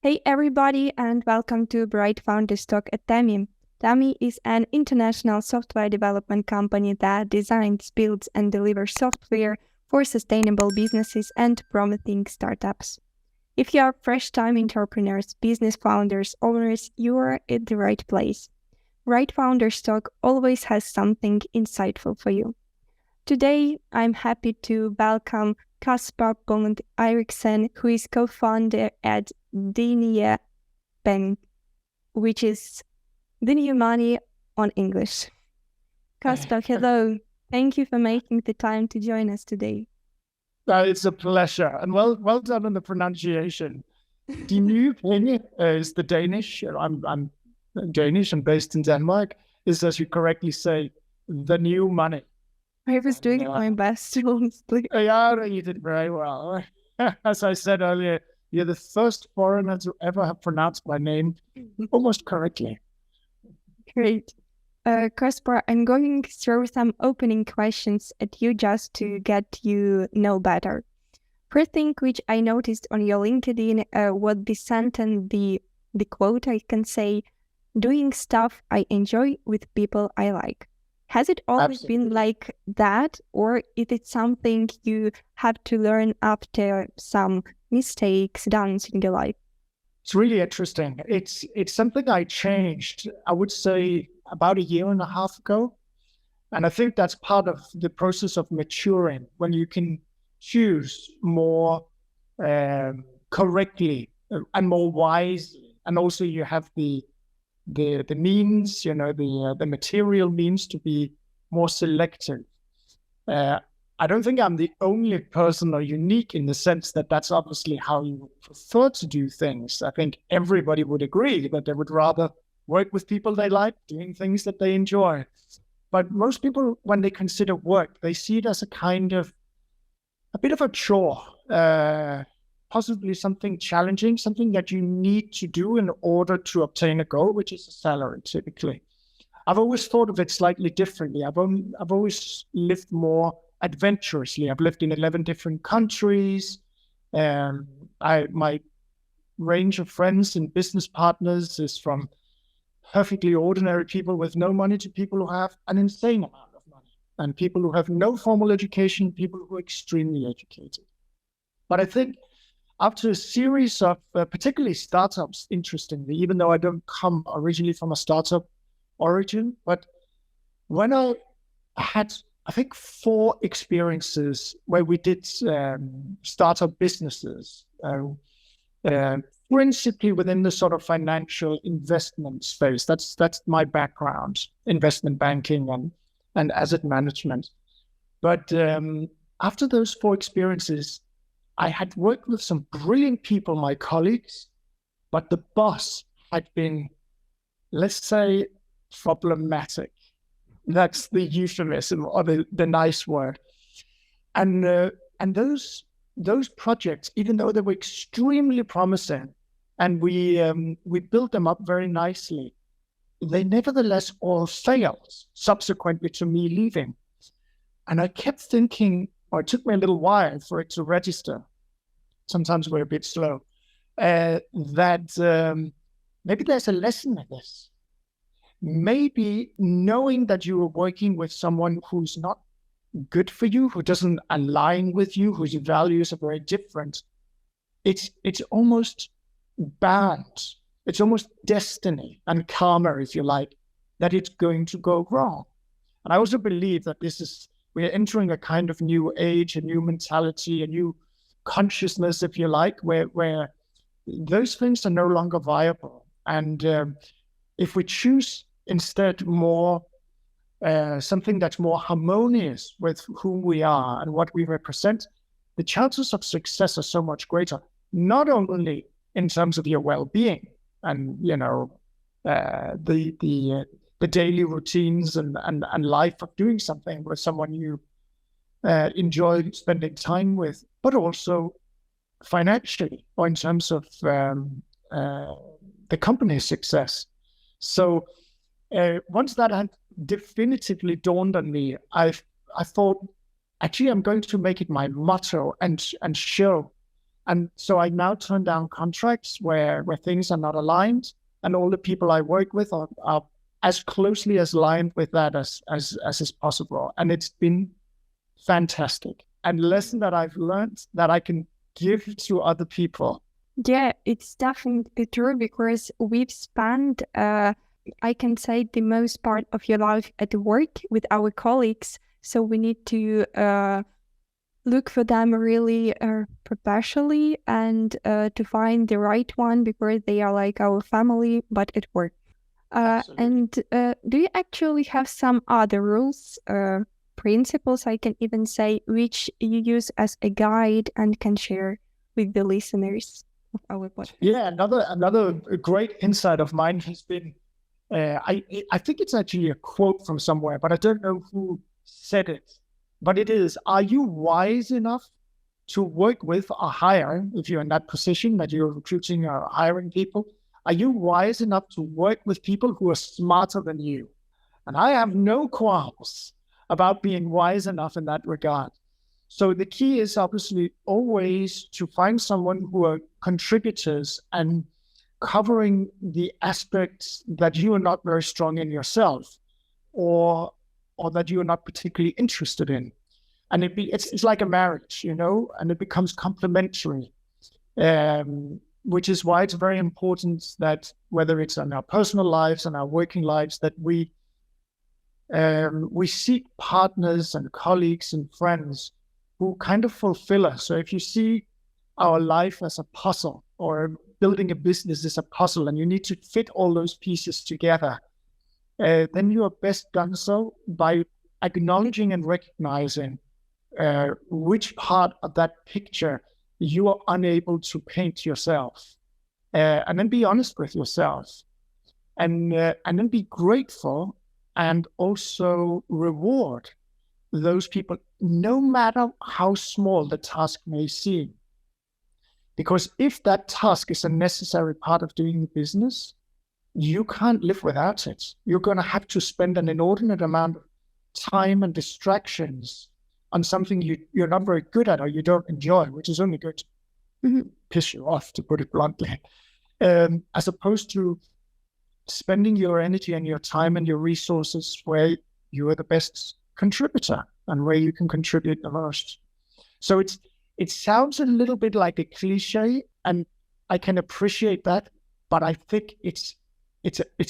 Hey everybody, and welcome to Bright Founders Talk at Demi. Demi is an international software development company that designs, builds, and delivers software for sustainable businesses and promising startups. If you are fresh-time entrepreneurs, business founders, owners, you are at the right place. Bright Founders Talk always has something insightful for you. Today, I'm happy to welcome Kaspar Bonde Eriksen, who is co-founder at Nye Penge, which is the new money on English. Kaspar, hello. Thank you for making the time to join us today. It's a pleasure, and well done on the pronunciation. Die Nye Penge is the Danish. I'm Danish and based in Denmark. Is, as you correctly say, the new money. I was doing my best, honestly. Yeah, you did very well. As I said earlier, you're the first foreigner to ever have pronounced my name almost correctly. Great. Kaspar, I'm going to throw some opening questions at you just to get you know better. First thing which I noticed on your LinkedIn was the sentence, the quote I can say, doing stuff I enjoy with people I like. Has it always been like that, or is it something you have to learn after some mistakes done in your life? It's really interesting. It's something I changed, I would say, about 1.5 years ago. And I think that's part of the process of maturing, when you can choose more correctly and more wisely. And also you have the means, the material means to be more selective. I don't think I'm the only person or unique in the sense that that's obviously how you prefer to do things. I think everybody would agree that they would rather work with people they like, doing things that they enjoy. But most people, when they consider work, they see it as a bit of a chore, possibly something challenging, something that you need to do in order to obtain a goal, which is a salary, typically. I've always thought of it slightly differently. I've always lived more adventurously. I've lived in 11 different countries. My range of friends and business partners is from perfectly ordinary people with no money to people who have an insane amount of money, and people who have no formal education, people who are extremely educated. But I think after a series of particularly startups, interestingly, even though I don't come originally from a startup origin, but when I had, I think, 4 experiences where we did startup businesses, principally within the sort of financial investment space. That's my background, investment banking and asset management. But after those 4 experiences, I had worked with some brilliant people, my colleagues, but the boss had been, let's say, problematic. That's the euphemism or the nice word. And those projects, even though they were extremely promising, and we built them up very nicely, they nevertheless all failed subsequently to me leaving. And I kept thinking, or it took me a little while for it to register, sometimes we're a bit slow, that maybe there's a lesson in this. Maybe knowing that you are working with someone who's not good for you, who doesn't align with you, whose values are very different, it's almost bound. It's almost destiny and karma, if you like, that it's going to go wrong. And I also believe that we're entering a kind of new age, a new mentality, a new consciousness, if you like, where those things are no longer viable. And if we choose instead more something that's more harmonious with whom we are and what we represent, the chances of success are so much greater, not only in terms of your well-being and, the daily routines and life of doing something with someone you enjoy spending time with, but also financially or in terms of the company's success. So once that had definitively dawned on me, I thought, actually, I'm going to make it my motto and show And so I now turn down contracts where things are not aligned, and all the people I work with are as closely as aligned with that as is possible. And it's been fantastic. And lesson that I've learned that I can give to other people. Yeah, it's definitely true, because we've spent, I can say, the most part of your life at work with our colleagues. So we need to look for them really professionally, and to find the right one, because they are like our family, but at work. And do you actually have some other rules, principles, I can even say, which you use as a guide and can share with the listeners of our podcast? Yeah, another great insight of mine has been, I think it's actually a quote from somewhere, but I don't know who said it. But it is: are you wise enough to work with or hire, if you're in that position that you're recruiting or hiring people, are you wise enough to work with people who are smarter than you? And I have no qualms about being wise enough in that regard. So the key is obviously always to find someone who are contributors and covering the aspects that you are not very strong in yourself, or that you are not particularly interested in. And it's like a marriage, and it becomes complementary, which is why it's very important that whether it's in our personal lives and our working lives, that we seek partners and colleagues and friends who kind of fulfill us. So if you see our life as a puzzle, or building a business as a puzzle, and you need to fit all those pieces together, then you are best done so by acknowledging and recognizing which part of that picture you are unable to paint yourself, and then be honest with yourself, and then be grateful, and also reward those people, no matter how small the task may seem. Because if that task is a necessary part of doing the business, you can't live without it. You're going to have to spend an inordinate amount of time and distractions on something you're not very good at or you don't enjoy, which is only going to piss you off, to put it bluntly, as opposed to spending your energy and your time and your resources where you are the best contributor and where you can contribute the most. So it sounds a little bit like a cliche, and I can appreciate that, but I think it's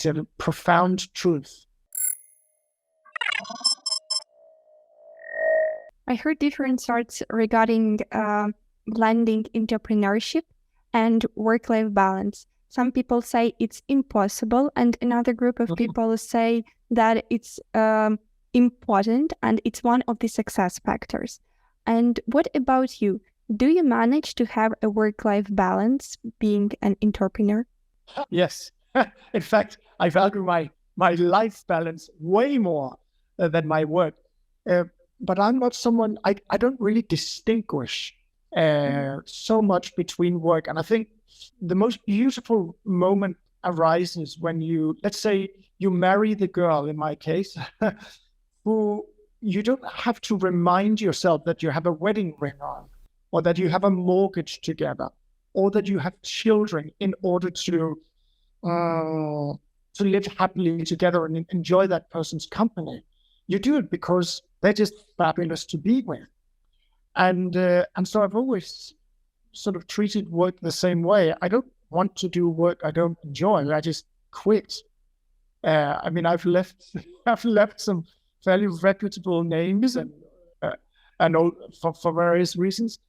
a profound truth. I heard different thoughts regarding blending entrepreneurship and work-life balance. Some people say it's impossible, and another group of people say that it's important and it's one of the success factors. And what about you? Do you manage to have a work-life balance being an entrepreneur? Yes. In fact, I value my life balance way more than my work. But I'm not someone, I don't really distinguish so much between work. And I think the most beautiful moment arises when let's say you marry the girl, in my case, who you don't have to remind yourself that you have a wedding ring on, or that you have a mortgage together, or that you have children in order to live happily together and enjoy that person's company. You do it because they're just fabulous to be with. And so I've always sort of treated work the same way. I don't want to do work I don't enjoy. I just quit. I mean, I've left some fairly reputable names and all, for various reasons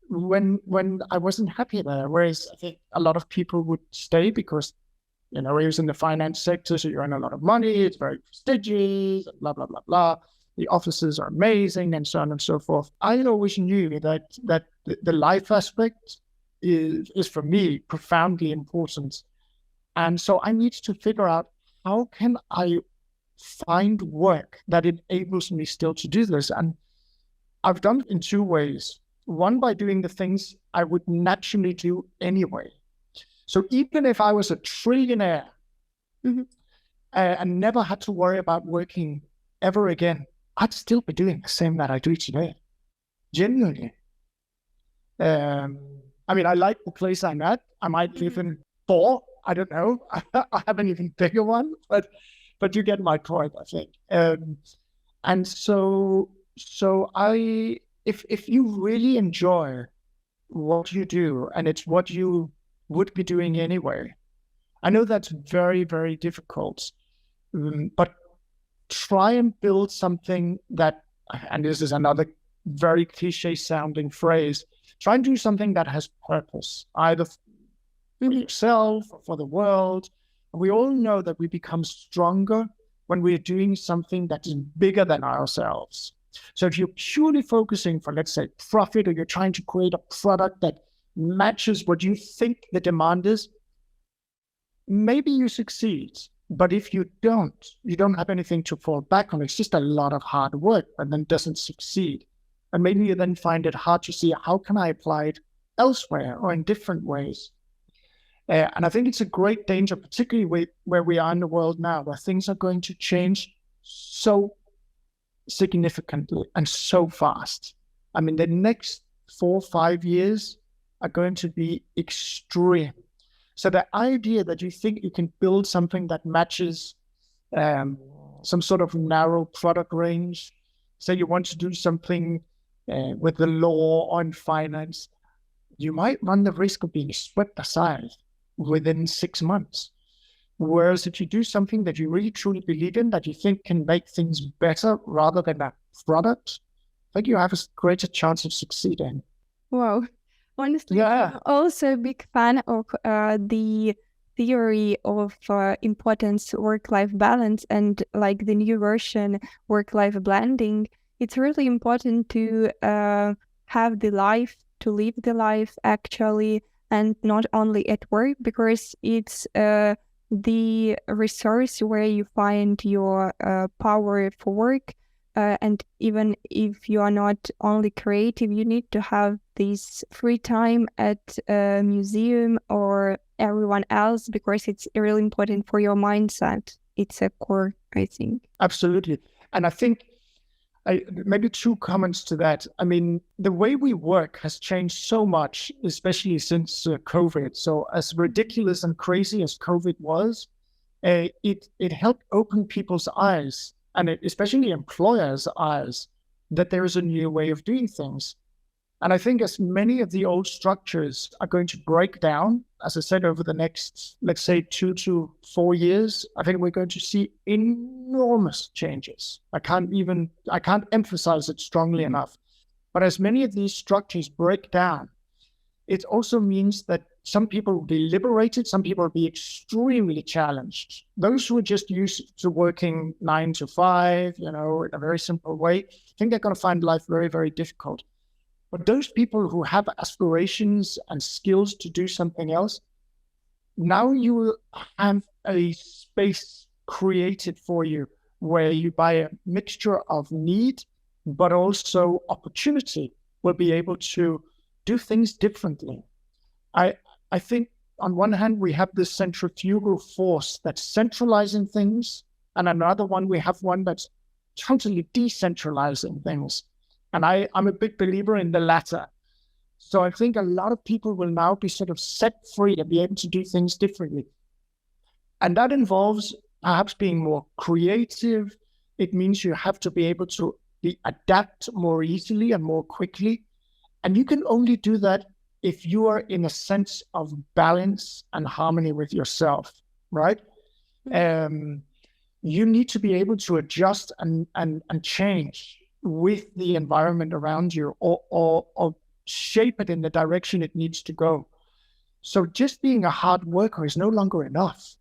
when I wasn't happy there. Whereas I think a lot of people would stay because, he was in the finance sector, so you earn a lot of money, it's very prestigious, blah, blah, blah, blah. The offices are amazing, and so on and so forth. I always knew that the life aspect is for me profoundly important. And so I need to figure out, how can I find work that enables me still to do this? And I've done it in two ways. One, by doing the things I would naturally do anyway. So even if I was a trillionaire and never had to worry about working ever again, I'd still be doing the same that I do today. Genuinely. I mean, I like the place I'm at. I might live in 4. I don't know. I have an even bigger one, but you get my point, I think. And so if you really enjoy what you do and it's what you would be doing anyway, I know that's very, very difficult, but try and build something that, and this is another very cliche sounding phrase, try and do something that has purpose, either for yourself or for the world. We all know that we become stronger when we're doing something that is bigger than ourselves. So if you're purely focusing for, let's say, profit, or you're trying to create a product that matches what you think the demand is, maybe you succeed. But if you don't have anything to fall back on. It's just a lot of hard work, but then doesn't succeed. And maybe you then find it hard to see, how can I apply it elsewhere or in different ways? And I think it's a great danger, particularly where we are in the world now, where things are going to change so significantly and so fast. I mean, the next 4 or 5 years are going to be extreme. So the idea that you think you can build something that matches some sort of narrow product range, say you want to do something with the law on finance, you might run the risk of being swept aside within 6 months. Whereas if you do something that you really truly believe in, that you think can make things better rather than a product, I think you have a greater chance of succeeding. Wow. Honestly, Yeah. I'm also a big fan of the theory of importance work-life balance and like the new version work-life blending. It's really important to have the life, to live the life actually, and not only at work, because it's the resource where you find your power for work. And even if you are not only creative, you need to have this free time at a museum or everyone else, because it's really important for your mindset. It's a core, I think. Absolutely. And I think maybe 2 comments to that. I mean, the way we work has changed so much, especially since COVID. So as ridiculous and crazy as COVID was, it helped open people's eyes, and especially employers' eyes, that there is a new way of doing things. And I think as many of the old structures are going to break down, as I said, over the next, let's say, 2 to 4 years, I think we're going to see enormous changes. I can't emphasize it strongly enough. But as many of these structures break down, it also means that some people will be liberated, some people will be extremely challenged. Those who are just used to working 9 to 5, in a very simple way, I think they're going to find life very, very difficult. But those people who have aspirations and skills to do something else, now you will have a space created for you where you, by a mixture of need, but also opportunity, will be able to do things differently. I think on one hand, we have this centrifugal force that's centralizing things, and another one, we have one that's totally decentralizing things. And I'm a big believer in the latter. So I think a lot of people will now be sort of set free and be able to do things differently. And that involves perhaps being more creative. It means you have to be able to adapt more easily and more quickly. And you can only do that if you are in a sense of balance and harmony with yourself, right? You need to be able to adjust and change with the environment around you, or shape it in the direction it needs to go. So just being a hard worker is no longer enough.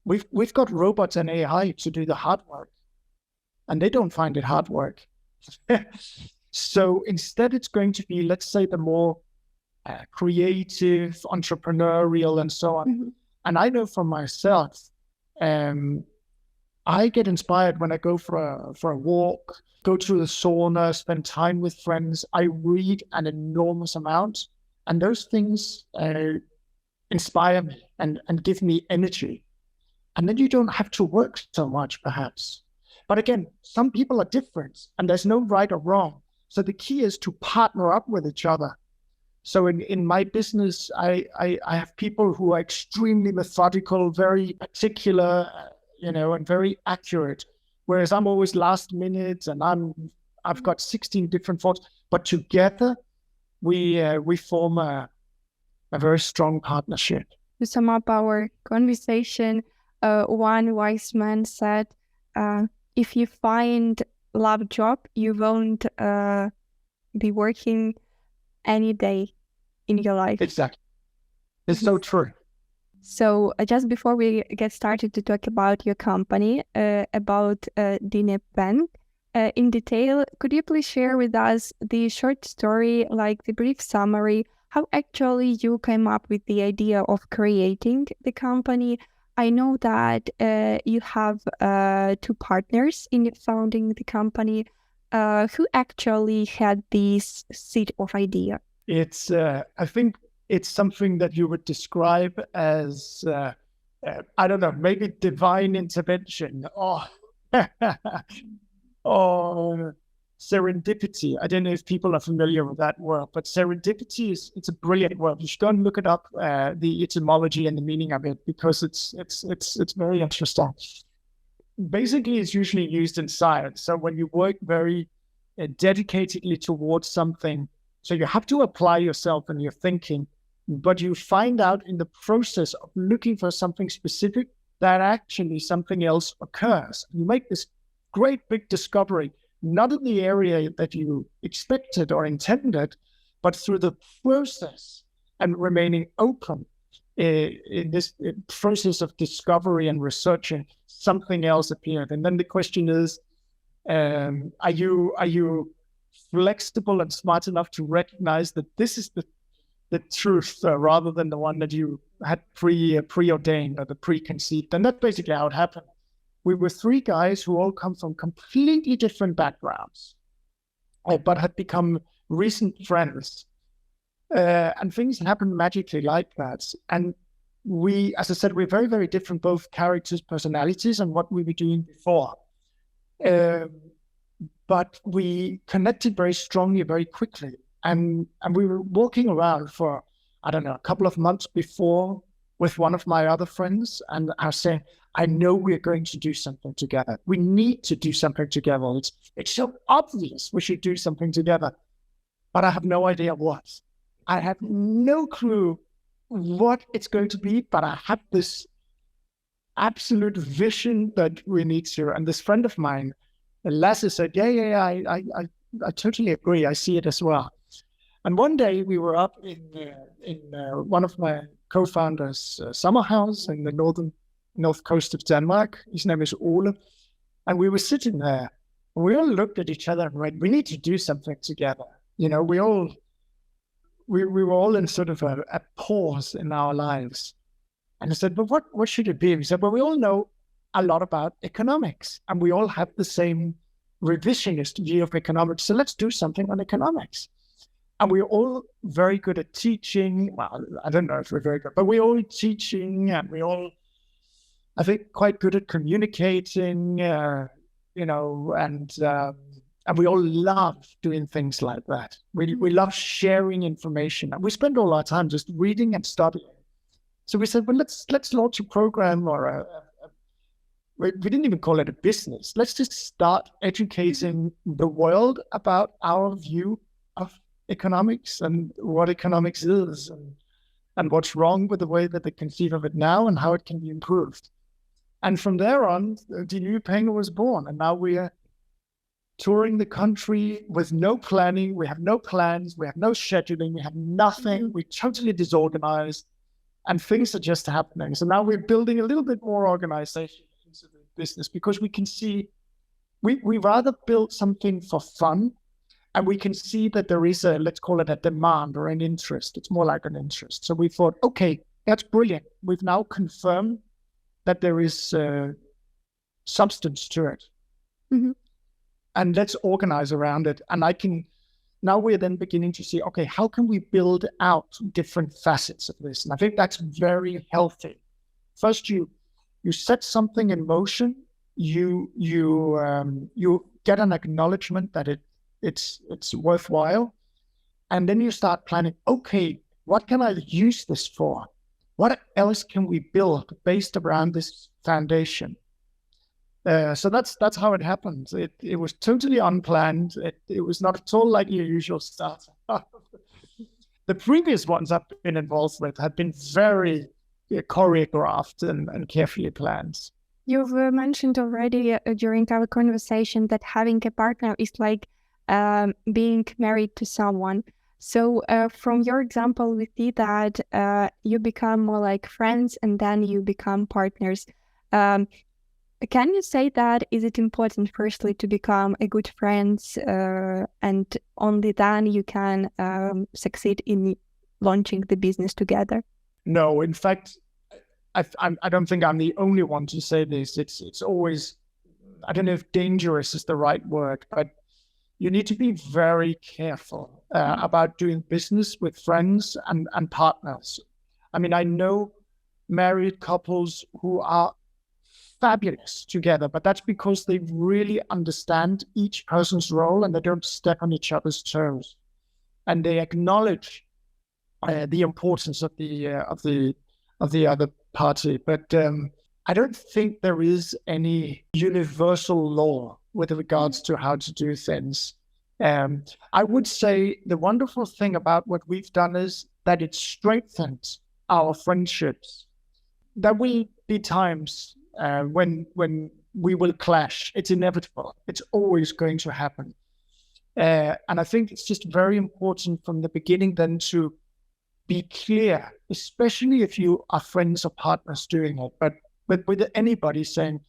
We've got robots and AI to do the hard work, and they don't find it hard work. So instead, it's going to be, let's say, the more creative, entrepreneurial, and so on. Mm-hmm. And I know for myself, I get inspired when I go for a walk, go to the sauna, spend time with friends. I read an enormous amount, and those things inspire me and give me energy. And then you don't have to work so much, perhaps. But again, some people are different, and there's no right or wrong. So the key is to partner up with each other. So in my business, I have people who are extremely methodical, very particular, and very accurate. Whereas I'm always last minute, and I've got 16 different thoughts. But together, we form a very strong partnership. To sum up our conversation, one wise man said, if you find love job, you won't be working any day in your life. Exactly. It's so true. So just before we get started to talk about your company, about Nye Penge, in detail, could you please share with us the short story, like the brief summary, how actually you came up with the idea of creating the company? I know that you have 2 partners in founding the company. Who actually had this seed of idea? It's, I think it's something that you would describe as, I don't know, maybe divine intervention or, or serendipity. I don't know if people are familiar with that word, but serendipity it's a brilliant word. You should go and look it up, the etymology and the meaning of it, because it's very interesting. Basically, it's usually used in science. So when you work very dedicatedly towards something, so you have to apply yourself and your thinking, but you find out in the process of looking for something specific that actually something else occurs. You make this great big discovery, not in the area that you expected or intended, but through the process and remaining open in this process of discovery and researching, something else appeared. And then the question is, are you flexible and smart enough to recognize that this is the truth rather than the one that you had preordained or the preconceived? And that's basically how it happened. We were 3 guys who all come from completely different backgrounds, but had become recent friends. And things happen magically like that. And we, as I said, we're very, very different, both characters, personalities, and what we were doing before. But we connected very strongly, very quickly. And we were walking around for, I don't know, a couple of months before with one of my other friends. And I was saying, I know we're going to do something together. We need to do something together. It's so obvious we should do something together. But I have no idea what. I have no clue what it's going to be, but I have this absolute vision that we need to. And this friend of mine, Lasse, said, yeah, I totally agree. I see it as well. And one day we were up in one of my co-founders' summer house in the north coast of Denmark. His name is Ole. And we were sitting there, and we all looked at each other and went, we need to do something together. We were all in sort of a pause in our lives. And I said, but what should it be? He said, well, we all know a lot about economics, and we all have the same revisionist view of economics. So let's do something on economics. And we're all very good at teaching. Well, I don't know if we're very good, but we're all teaching, and we're all, I think, quite good at communicating, and we all love doing things like that. We love sharing information, and we spend all our time just reading and studying. So we said, well, let's launch a program, or we didn't even call it a business. Let's just start educating the world about our view of economics and what economics is, and what's wrong with the way that they conceive of it now and how it can be improved. And from there on, the Nye Penge was born, and now we are touring the country with no planning. We have no plans. We have no scheduling. We have nothing. We're totally disorganized, and things are just happening. So now we're building a little bit more organization into the business, because we can see we rather build something for fun, and we can see that there is let's call it a demand or an interest. It's more like an interest. So we thought, okay, that's brilliant. We've now confirmed that there is substance to it. Mm-hmm. And let's organize around it. And now we're then beginning to see, okay, how can we build out different facets of this? And I think that's very healthy. First, you set something in motion. You get an acknowledgement that it's worthwhile. And then you start planning, okay, what can I use this for? What else can we build based around this foundation? So that's how it happened. It was totally unplanned. It was not at all like your usual startup. The previous ones I've been involved with have been very choreographed and carefully planned. You've mentioned already during our conversation that having a partner is like being married to someone. So from your example, we see that you become more like friends and then you become partners. Can you say that is it important firstly to become a good friends and only then you can succeed in launching the business together? No, in fact, I don't think I'm the only one to say this. It's always, I don't know if dangerous is the right word, but you need to be very careful about doing business with friends and partners. I mean, I know married couples who are fabulous together, but that's because they really understand each person's role and they don't step on each other's toes, and they acknowledge the importance of the other party. But I don't think there is any universal law with regards to how to do things. I would say the wonderful thing about what we've done is that it strengthens our friendships. There will be times when we will clash. It's inevitable. It's always going to happen. And I think it's just very important from the beginning then to be clear, especially if you are friends or partners doing it, but with anybody saying,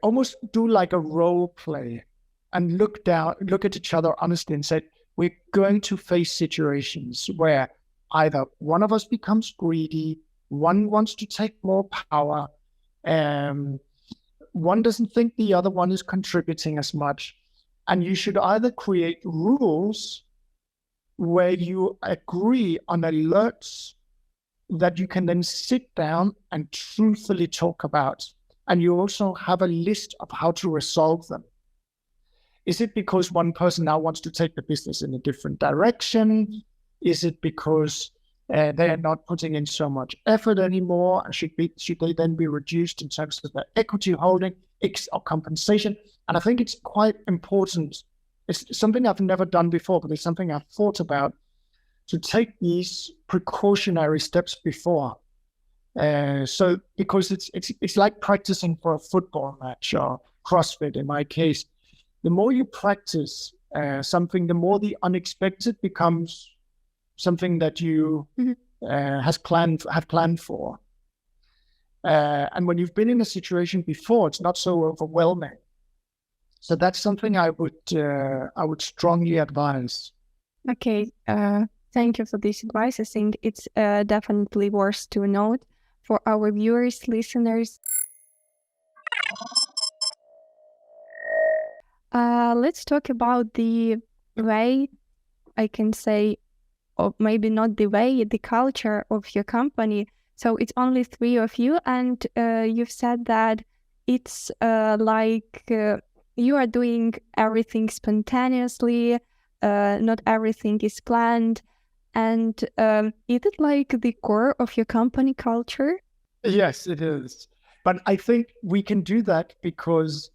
almost do like a role play and look at each other honestly and say, we're going to face situations where either one of us becomes greedy, one wants to take more power, one doesn't think the other one is contributing as much. And you should either create rules where you agree on alerts that you can then sit down and truthfully talk about. And you also have a list of how to resolve them. Is it because one person now wants to take the business in a different direction? Is it because they are not putting in so much effort anymore? Should they then be reduced in terms of their equity holding or compensation? And I think it's quite important. It's something I've never done before, but it's something I've thought about, to take these precautionary steps before. So because it's like practicing for a football match or CrossFit in my case. The more you practice something, the more the unexpected becomes something that you have planned for. And when you've been in a situation before, it's not so overwhelming. So that's something I would strongly advise. Okay, thank you for this advice. I think it's definitely worth to note for our viewers, listeners. Let's talk about the way, I can say, or maybe not the way, the culture of your company. So it's only 3 of you, and you've said that it's like you are doing everything spontaneously, not everything is planned. And is it like the core of your company culture? Yes, it is. But I think we can do that because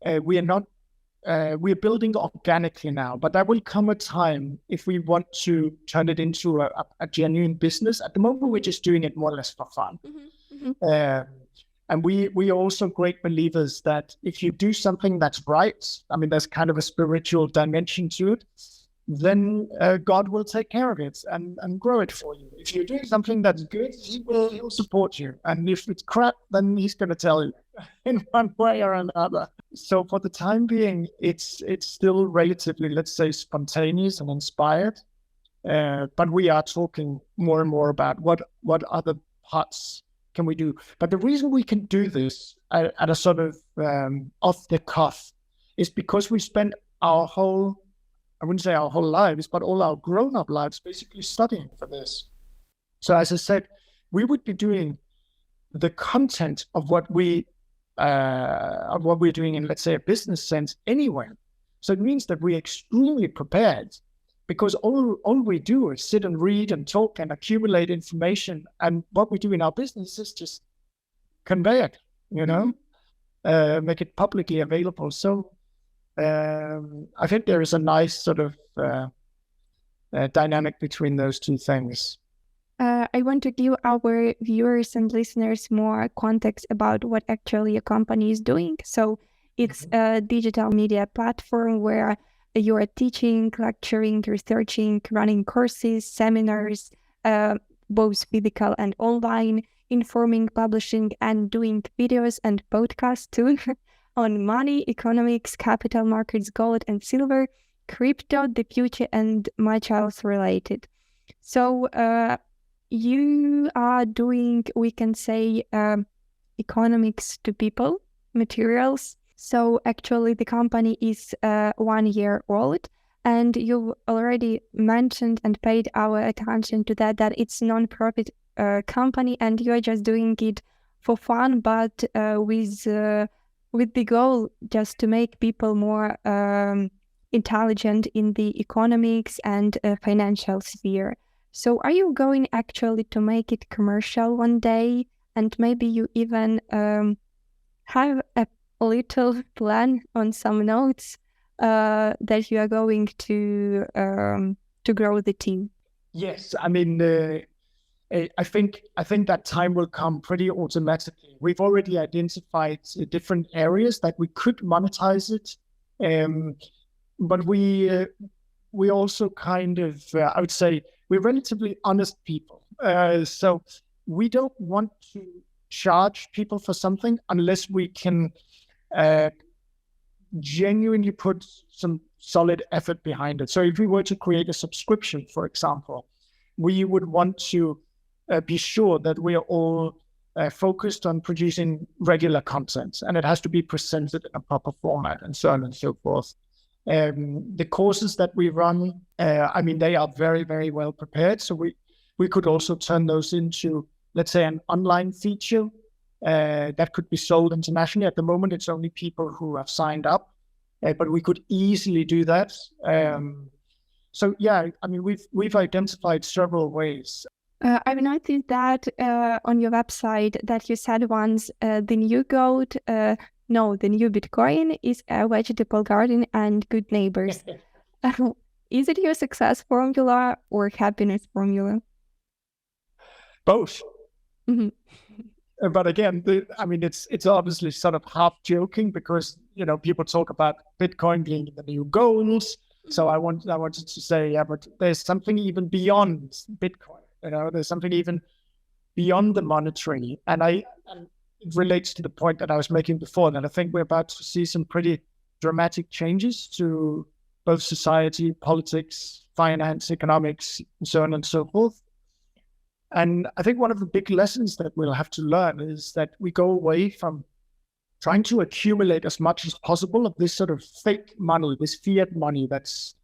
we're building organically now, but there will come a time if we want to turn it into a genuine business. At the moment, we're just doing it more or less for fun. And we are also great believers that if you do something that's right, I mean, there's kind of a spiritual dimension to it, then God will take care of it and grow it for you. If you're doing something that's good, he'll support you. And if it's crap, then he's going to tell you in one way or another. So for the time being, it's still relatively, let's say, spontaneous and inspired. But we are talking more and more about what other parts can we do. But the reason we can do this at a sort of off the cuff is because we spent our whole, I wouldn't say our whole lives, but all our grown-up lives basically studying for this. So as I said, we would be doing the content of what we're doing in, let's say, a business sense anyway. So it means that we're extremely prepared because all we do is sit and read and talk and accumulate information. And what we do in our business is just convey it, make it publicly available. So I think there is a nice sort of dynamic between those two things. I want to give our viewers and listeners more context about what actually a company is doing. So it's a digital media platform where you are teaching, lecturing, researching, running courses, seminars, both physical and online, informing, publishing, and doing videos and podcasts too on money, economics, capital markets, gold and silver, crypto, the future, and much else related. So you are doing, we can say, economics to people, materials. So actually the company is 1 year old, and you already mentioned and paid our attention to that it's non-profit company, and you're just doing it for fun, but with the goal just to make people more intelligent in the economics and financial sphere. So are you going actually to make it commercial one day, and maybe you even have a little plan on some notes that you are going to grow the team? Yes, I mean, I think that time will come pretty automatically. We've already identified different areas that we could monetize it, but we also kind of, I would say, we're relatively honest people. So we don't want to charge people for something unless we can genuinely put some solid effort behind it. So if we were to create a subscription, for example, we would want to be sure that we are all focused on producing regular content, and it has to be presented in a proper format, and so on and so forth. The courses that we run, I mean, they are very, very well prepared. So we could also turn those into, let's say, an online feature that could be sold internationally. At the moment, it's only people who have signed up, but we could easily do that. So yeah, I mean, we've identified several ways. I've noticed that on your website that you said once the new gold, the new Bitcoin is a vegetable garden and good neighbors. Is it your success formula or happiness formula? Both. Mm-hmm. But again, I mean, it's obviously sort of half joking because, people talk about Bitcoin being the new gold. So I wanted to say, yeah, but there's something even beyond Bitcoin. There's something even beyond the monetary. And it relates to the point that I was making before, that I think we're about to see some pretty dramatic changes to both society, politics, finance, economics, and so on and so forth. And I think one of the big lessons that we'll have to learn is that we go away from trying to accumulate as much as possible of this sort of fake money, this fiat money that's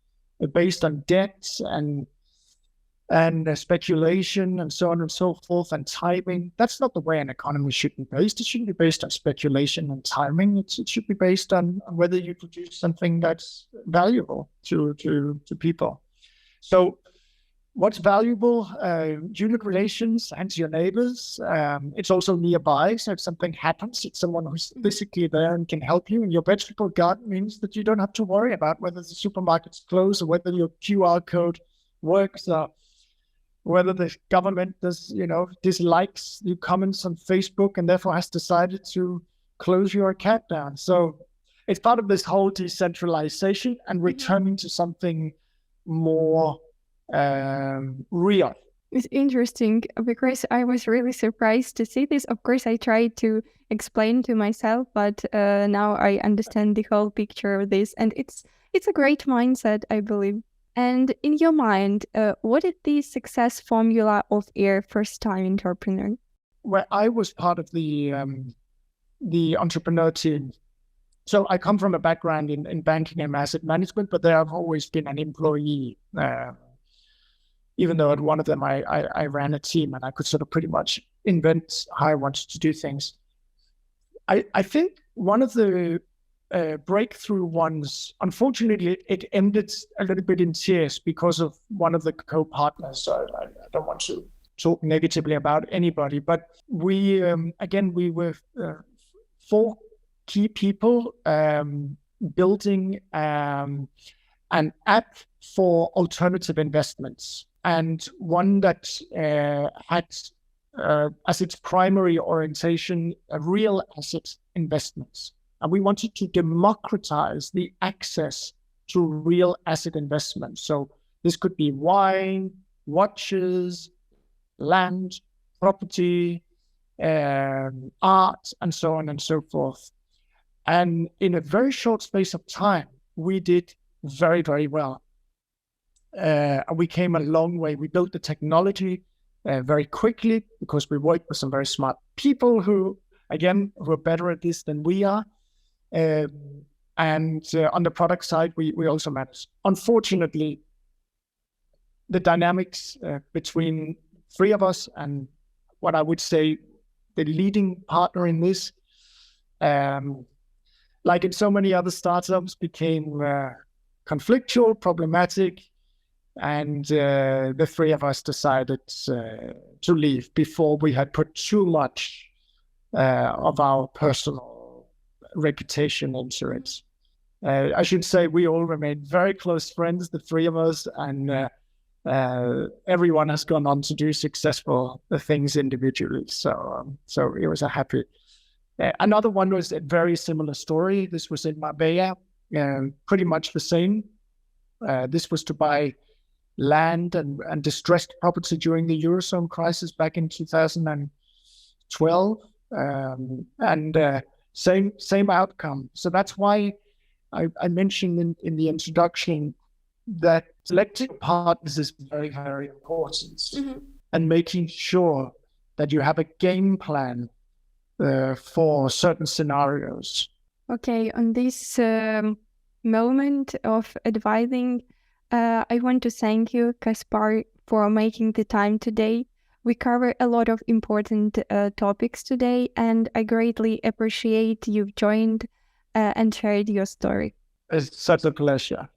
based on debt and speculation and so on and so forth, and timing. That's not the way an economy should be based. It shouldn't be based on speculation and timing. It should be based on whether you produce something that's valuable to people. So what's valuable? Human relations and to your neighbors. It's also nearby. So if something happens, it's someone who's physically there and can help you. And your vegetable garden means that you don't have to worry about whether the supermarket's closed or whether your QR code works or whether the government dislikes your comments on Facebook and therefore has decided to close your account down. So it's part of this whole decentralization and returning to something more real. It's interesting because I was really surprised to see this. Of course, I tried to explain to myself, but now I understand the whole picture of this, and it's a great mindset, I believe. And in your mind, what is the success formula of a first-time entrepreneur? Well, I was part of the entrepreneur team. So I come from a background in banking and asset management, but there I've always been an employee. Even though at one of them I ran a team and I could sort of pretty much invent how I wanted to do things. I think one of the breakthrough ones, unfortunately, it ended a little bit in tears because of one of the co-partners. So I don't want to talk negatively about anybody, but we were 4 key people building an app for alternative investments, and one that had as its primary orientation real asset investments. And we wanted to democratize the access to real asset investments. So this could be wine, watches, land, property, art, and so on and so forth. And in a very short space of time, we did very, very well. And we came a long way. We built the technology very quickly because we worked with some very smart people who, again, were better at this than we are. And on the product side, we also managed. Unfortunately, the dynamics between 3 of us and what I would say the leading partner in this, like in so many other startups, became conflictual, problematic, and the 3 of us decided to leave before we had put too much of our personal reputation into it. I should say we all remain very close friends, the 3 of us, and everyone has gone on to do successful things individually. So it was a happy. Another one was a very similar story. This was in Marbella, pretty much the same. This was to buy land and distressed property during the Eurozone crisis back in 2012, and same outcome. So that's why I mentioned in the introduction that selecting partners is very, very important, and making sure that you have a game plan for certain scenarios. Okay, on this moment of advising, I want to thank you, Kaspar, for making the time today. We cover a lot of important topics today, and I greatly appreciate you've joined and shared your story. It's such a pleasure.